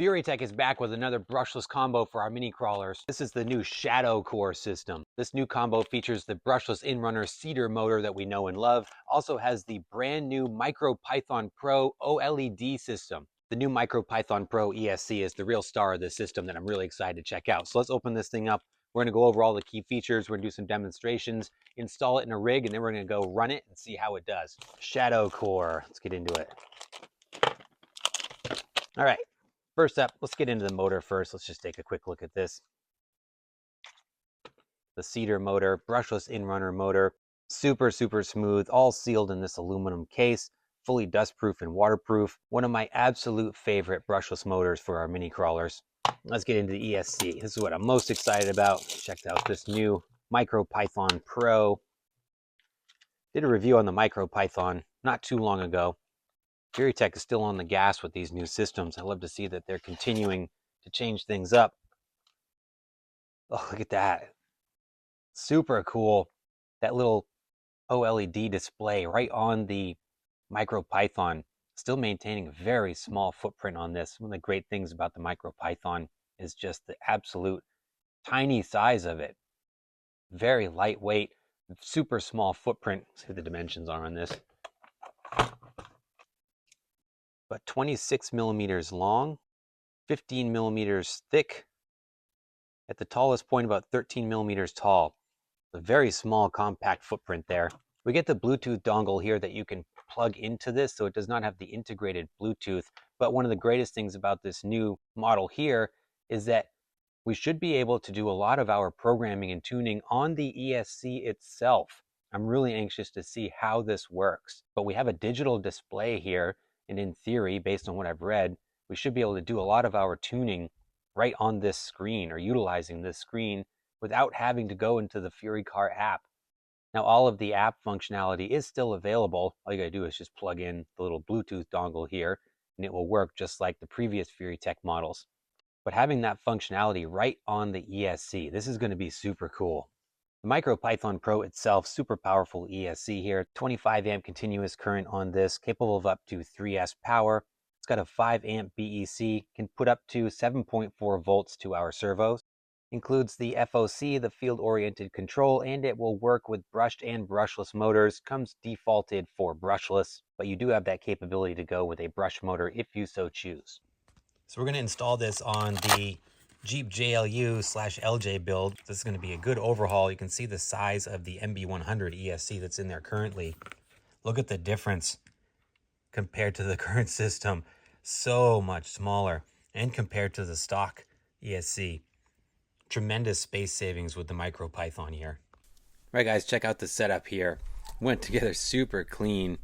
Furitek is back with another brushless combo for our mini crawlers. This is the new shadowcore system. This new combo features the brushless inrunner Cedar motor that we know and love. Also has the brand new MicroPython Pro OLED system. The new MicroPython Pro ESC is the real star of this system that I'm really excited to check out. So let's open this thing up. We're gonna go over all the key features. We're gonna do some demonstrations, install it in a rig, and then we're gonna go run it and see how it does. Shadowcore, let's get into it. All right. First up, let's get into the motor first. Let's just take a quick look at this. The Cedar motor, brushless inrunner motor, super smooth, all sealed in this aluminum case, fully dustproof and waterproof. One of my absolute favorite brushless motors for our mini crawlers. Let's get into the ESC. This is what I'm most excited about. Checked out this new MicroPython Pro. Did a review on the MicroPython not too long ago. Furitek is still on the gas with these new systems. I love to see that they're continuing to change things up. Oh, look at that. Super cool. That little OLED display right on the MicroPython. Still maintaining a very small footprint on this. One of the great things about the MicroPython is just the absolute tiny size of it. Very lightweight, super small footprint. Let's see what the dimensions are on this. But 26 millimeters long, 15 millimeters thick, at the tallest point about 13 millimeters tall. A very small compact footprint there. We get the Bluetooth dongle here that you can plug into this, so it does not have the integrated Bluetooth. But one of the greatest things about this new model here is that we should be able to do a lot of our programming and tuning on the ESC itself. I'm really anxious to see how this works. But we have a digital display here. And in theory, based on what I've read, we should be able to do a lot of our tuning right on this screen or utilizing this screen without having to go into the FuriCar app. Now, all of the app functionality is still available. All you gotta do is just plug in the little Bluetooth dongle here and it will work just like the previous Furitek models. But having that functionality right on the ESC, this is gonna be super cool. The MicroPython Pro itself, super powerful ESC here, 25 amp continuous current on this, capable of up to 3S power. It's got a 5 amp BEC, can put up to 7.4 volts to our servos. Includes the FOC, the field oriented control, and it will work with brushed and brushless motors. Comes defaulted for brushless, but you do have that capability to go with a brush motor if you so choose. So we're going to install this on the Jeep JLU/LJ build. This is going to be a good overhaul. You can see the size of the MB100 ESC that's in there currently. Look at the difference compared to the current system. So much smaller. And compared to the stock ESC. Tremendous space savings with the MicroPython here. All right, guys, check out the setup here. Went together super clean.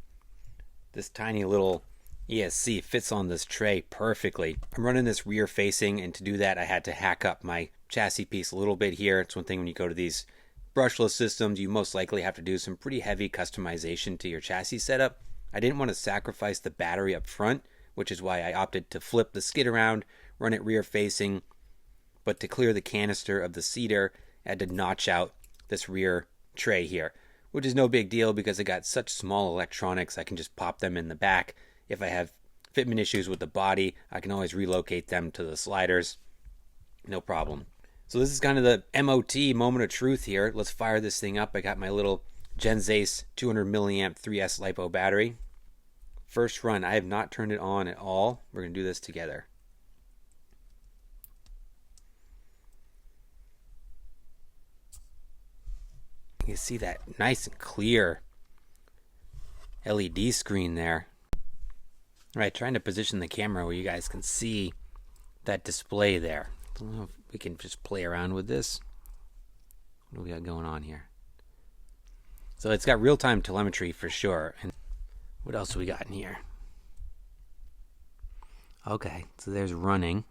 This tiny little ESC fits on this tray perfectly. I'm running this rear facing, and to do that I had to hack up my chassis piece a little bit here. It's one thing when you go to these brushless systems, you most likely have to do some pretty heavy customization to your chassis setup. I didn't want to sacrifice the battery up front, which is why I opted to flip the skid around, run it rear facing, but to clear the canister of the Cedar, I had to notch out this rear tray here, which is no big deal because I got such small electronics I can just pop them in the back. If I have fitment issues with the body, I can always relocate them to the sliders. No problem. So this is kind of the MOT, moment of truth here. Let's fire this thing up. I got my little Genzace 200 milliamp 3S LiPo battery. First run, I have not turned it on at all. We're going to do this together. You can see that nice and clear LED screen there. All right, trying to position the camera where you guys can see that display there. I don't know if we can just play around with this. What do we got going on here? So it's got real-time telemetry for sure. And what else do we got in here? Okay, so there's running.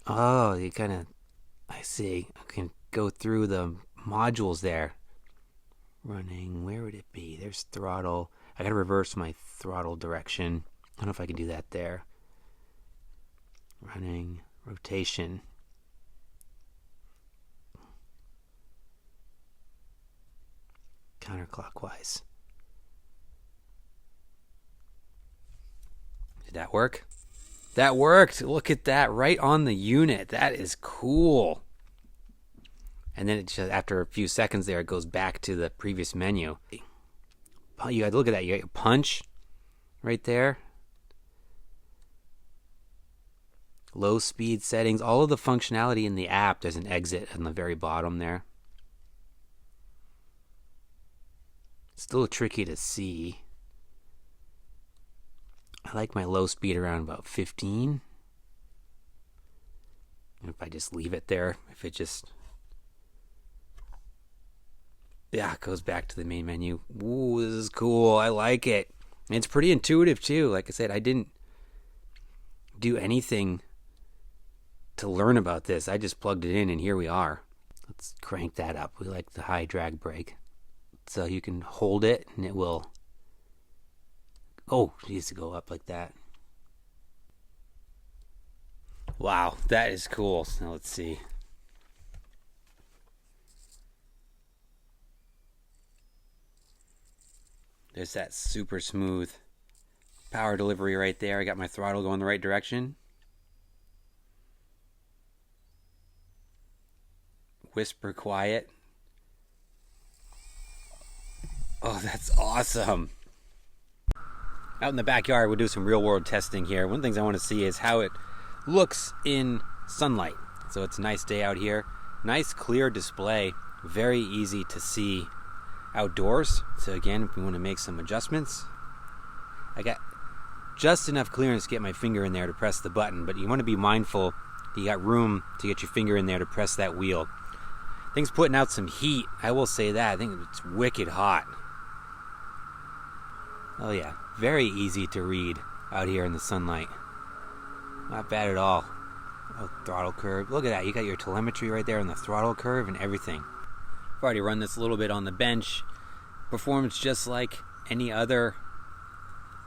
Oh, you kind of, I see. I can go through the modules there. Running, where would it be? There's throttle. I gotta reverse my throttle direction. I don't know if I can do that there. Running, rotation. Counterclockwise. Did that work? That worked. Look at that, right on the unit. That is cool. And then it just, after a few seconds there, it goes back to the previous menu. You got to look at that. You got your punch right there. Low speed settings, all of the functionality in the app. There's an exit on the very bottom there. Still tricky to see. I like my low speed around about 15. And if I just leave it there, if it just... yeah, it goes back to the main menu. Ooh, this is cool. I like it. And it's pretty intuitive too. Like I said, I didn't do anything to learn about this. I just plugged it in and here we are. Let's crank that up. We like the high drag brake. So you can hold it and it will... oh, it needs to go up like that. Wow, that is cool. Now let's see. There's that super smooth power delivery right there. I got my throttle going the right direction. Whisper quiet. Oh, that's awesome. Out in the backyard, we'll do some real world testing here. One of the things I want to see is how it looks in sunlight. So it's a nice day out here. Nice clear display. Very easy to see outdoors. So again, if we want to make some adjustments, I got just enough clearance to get my finger in there to press the button, but you want to be mindful that you got room to get your finger in there to press that wheel. Thing's putting out some heat, I will say that. I think it's wicked hot. Oh yeah, very easy to read out here in the sunlight. Not bad at all. Oh, throttle curve. Look at that, you got your telemetry right there on the throttle curve and everything. I've already run this a little bit on the bench. Performs just like any other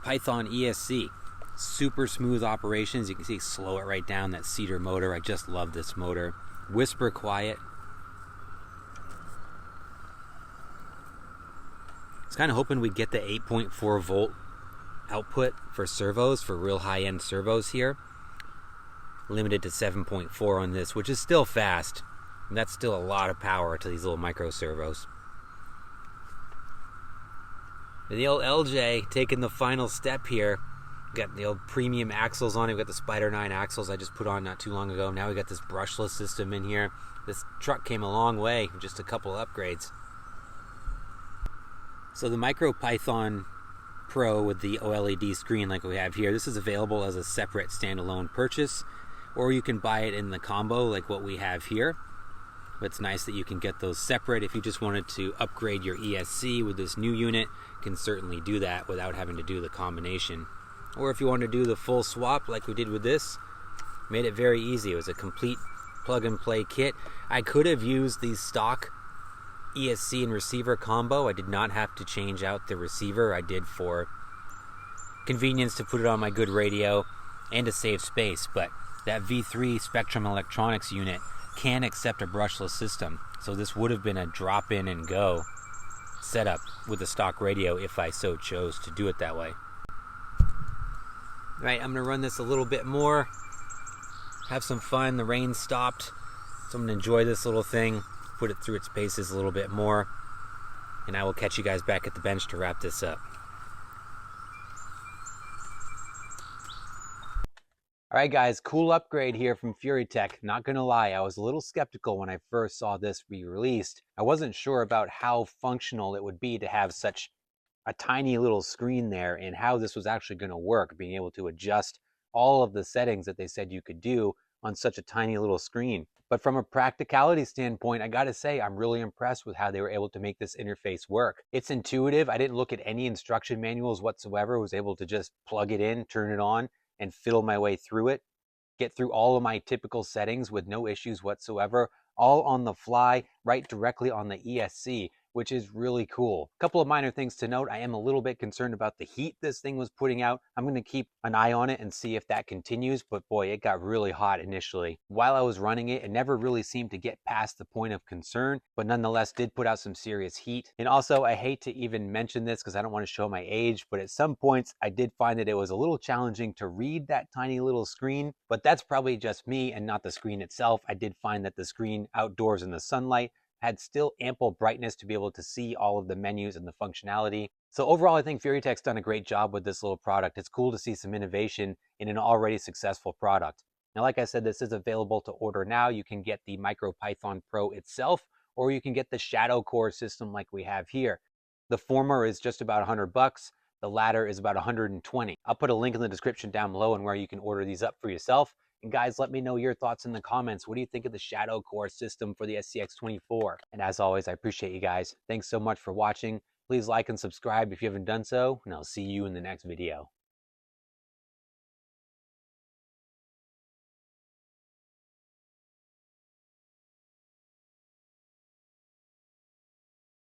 Python ESC. Super smooth operations. You can see slow it right down, that Cedar motor. I just love this motor. Whisper quiet. I was kind of hoping we'd get the 8.4 volt output for servos, for real high-end servos here. Limited to 7.4 on this, which is still fast. And that's still a lot of power to these little micro servos. And the old LJ taking the final step here. Got the old premium axles on it. We got the Spider 9 axles I just put on not too long ago. Now we got this brushless system in here. This truck came a long way, just a couple upgrades. So the MicroPython Pro with the OLED screen like we have here, this is available as a separate standalone purchase, or you can buy it in the combo like what we have here. But it's nice that you can get those separate. If you just wanted to upgrade your ESC with this new unit, you can certainly do that without having to do the combination. Or if you want to do the full swap like we did with this, made it very easy. It was a complete plug and play kit. I could have used the stock ESC and receiver combo. I did not have to change out the receiver. I did for convenience to put it on my good radio and to save space, but that V3 Spectrum Electronics unit can accept a brushless system, so this would have been a drop in and go setup with the stock radio if I so chose to do it that way. Alright, I'm going to run this a little bit more, have some fun. The rain stopped, so I'm going to enjoy this little thing, put it through its paces a little bit more, and I will catch you guys back at the bench to wrap this up. Alright guys, cool upgrade here from Furitek. Not gonna lie, I was a little skeptical when I first saw this be released. I wasn't sure about how functional it would be to have such a tiny little screen there and how this was actually gonna work, being able to adjust all of the settings that they said you could do on such a tiny little screen. But from a practicality standpoint, I gotta say, I'm really impressed with how they were able to make this interface work. It's intuitive. I didn't look at any instruction manuals whatsoever. I was able to just plug it in, turn it on, and fiddle my way through it, get through all of my typical settings with no issues whatsoever, all on the fly, right directly on the ESC, which is really cool. A couple of minor things to note. I am a little bit concerned about the heat this thing was putting out. I'm going to keep an eye on it and see if that continues, but boy, it got really hot initially. While I was running it, it never really seemed to get past the point of concern, but nonetheless did put out some serious heat. And also, I hate to even mention this because I don't want to show my age, but at some points I did find that it was a little challenging to read that tiny little screen, but that's probably just me and not the screen itself. I did find that the screen outdoors in the sunlight had still ample brightness to be able to see all of the menus and the functionality. So overall, I think Furitek's done a great job with this little product. It's cool to see some innovation in an already successful product. Now, like I said, this is available to order now. You can get the MicroPython Pro itself, or you can get the shadowcore system like we have here. The former is just about $100. The latter is about 120. I'll put a link in the description down below and where you can order these up for yourself. And guys, let me know your thoughts in the comments. What do you think of the shadowcore system for the SCX24? And as always, I appreciate you guys. Thanks so much for watching. Please like and subscribe if you haven't done so, and I'll see you in the next video.